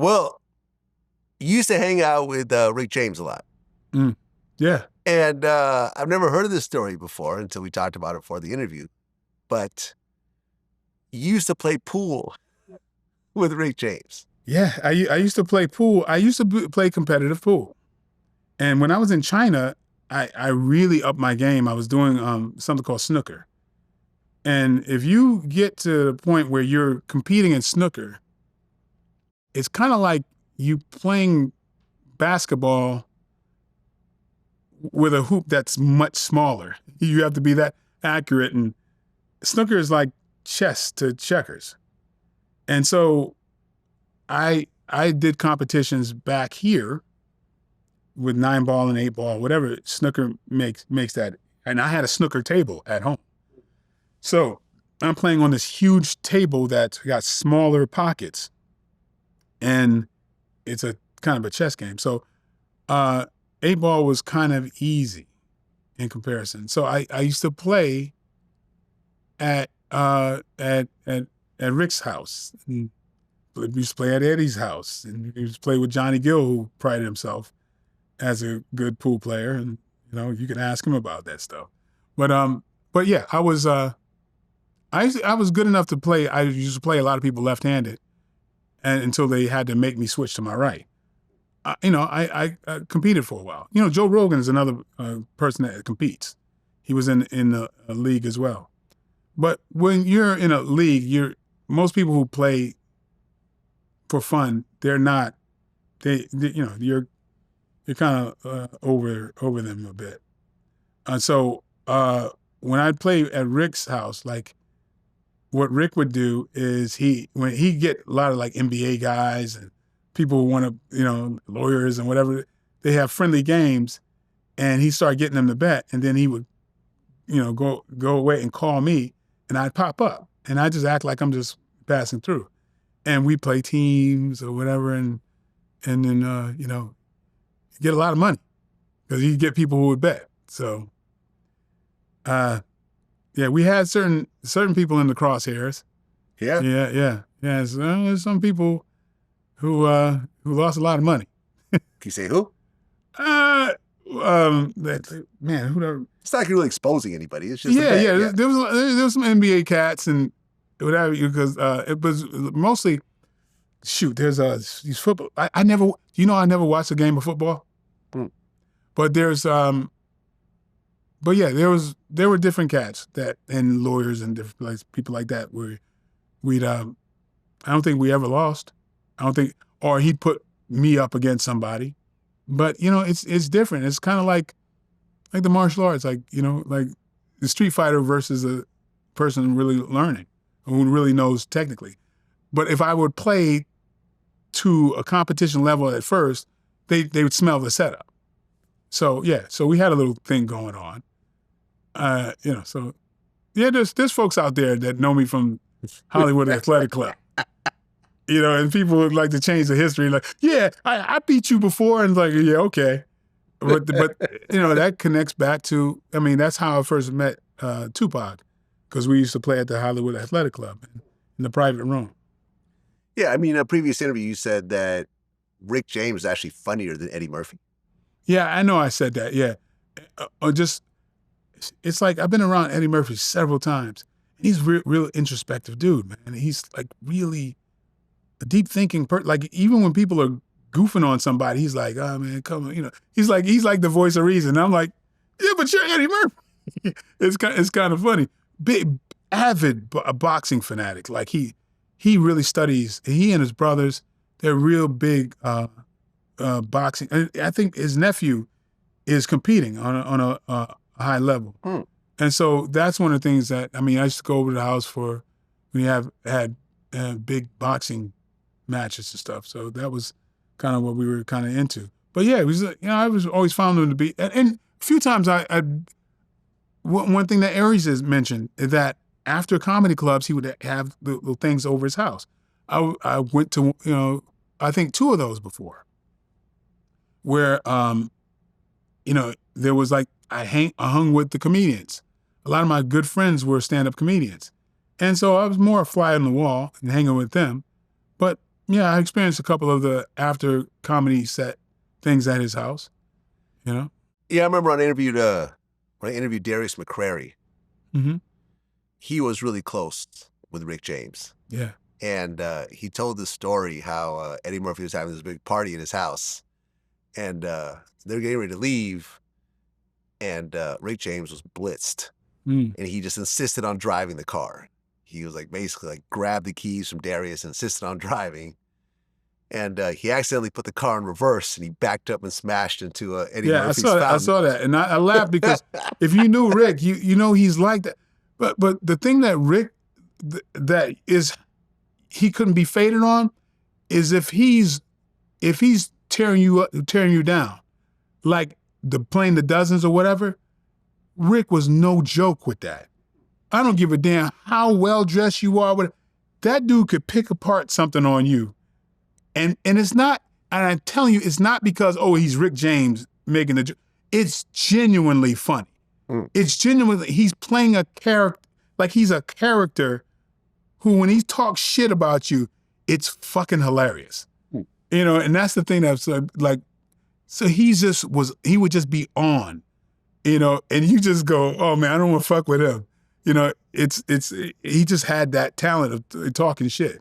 Well, you used to hang out with Rick James a lot. Mm. Yeah. And I've never heard of this story before until we talked about it for the interview. But you used to play pool with Rick James. Yeah, I used to play pool. I used to play competitive pool. And when I was in China, I really upped my game. I was doing something called snooker. And if you get to the point where you're competing in snooker, it's kind of like you playing basketball with a hoop that's much smaller. You have to be that accurate. And snooker is like chess to checkers. And so I did competitions back here with 9-ball and 8-ball, whatever snooker makes that. And I had a snooker table at home. So I'm playing on this huge table that's got smaller pockets. And it's a kind of a chess game. So 8-ball was kind of easy in comparison. So I used to play at Rick's house. And we used to play at Eddie's house. And we used to play with Johnny Gill, who prided himself as a good pool player. And, you can ask him about that stuff. But yeah, I was good enough to play. I used to play a lot of people left-handed, and until they had to make me switch to my right. I competed for a while. Joe Rogan is another person that competes. He was in the league as well. But when you're in a league, most people who play for fun, they're not. You're kind of over them a bit. So when I play at Rick's house, like what Rick would do is when he get a lot of like NBA guys and people who want to, lawyers and whatever, they have friendly games, and he started getting them to bet, and then he would, go away and call me, and I'd pop up, and I just act like I'm just passing through, and we play teams or whatever, and then get a lot of money because you get people who would bet. So, yeah, we had certain people in the crosshairs. Yeah. Yeah. So, there's some people who lost a lot of money. Can you say who? Man, who? It's not like you're really exposing anybody. It's just yeah. There was some NBA cats and whatever, because it was mostly. Shoot, there's these football. I never watched a game of football, but there's but yeah, there were different cats and lawyers and different people like that where we'd I don't think we ever lost. I don't think, or he'd put me up against somebody, but it's different. It's kind of like the martial arts, like the Street Fighter versus a person really learning, who really knows technically. But if I would play to a competition level at first, they would smell the setup. So yeah, so we had a little thing going on. So yeah, there's folks out there that know me from Hollywood Athletic Club. And people would like to change the history, like, yeah, I beat you before, and like, yeah, okay. But that connects back to, that's how I first met Tupac, because we used to play at the Hollywood Athletic Club in the private room. Yeah, in a previous interview, you said that Rick James is actually funnier than Eddie Murphy. Yeah, I know I said that, yeah. It's like I've been around Eddie Murphy several times. He's real introspective dude, man. He's like really a deep thinking person. Like even when people are goofing on somebody, he's like, oh man, come on, He's like the voice of reason. And I'm like, yeah, but you're Eddie Murphy. It's kind of funny. Big, avid boxing fanatic. Like he really studies. He and his brothers, they're real big boxing. And I think his nephew is competing on a high level. And so that's one of the things that, I used to go over to the house for when you had big boxing matches and stuff. So that was kind of what we were kind of into. But yeah, it was, I was always found him to be, and a few times one thing that Aries has mentioned is that after comedy clubs, he would have the things over his house. I went to, I think 2 of those before, where, there was like, I hung with the comedians. A lot of my good friends were stand-up comedians. And so I was more a fly on the wall and hanging with them. But Yeah, I experienced a couple of the after comedy set things at his house. You know. Yeah, I remember when I interviewed Darius McCrary. Mm-hmm. He was really close with Rick James. Yeah. And he told this story how Eddie Murphy was having this big party in his house. And they're getting ready to leave. And Rick James was blitzed. Mm. And he just insisted on driving the car. He was like basically like grabbed the keys from Darius and insisted on driving. And he accidentally put the car in reverse and he backed up and smashed into Eddie Murphy's fountain. I saw that. And I laughed because if you knew Rick, you know he's like that. But the thing that Rick, that is, he couldn't be faded on is if he's tearing you down, like playing the dozens or whatever, Rick was no joke with that. I don't give a damn how well dressed you are. That dude could pick apart something on you. And it's not, and I'm telling you, it's not because, oh, he's Rick James making the joke. It's genuinely funny. It's genuinely, he's playing a character, like he's a character who, when he talks shit about you, it's fucking hilarious. You know, and that's the thing that's like, so he would just be on, you know, and you just go, oh man, I don't want to fuck with him. You know, he just had that talent of talking shit.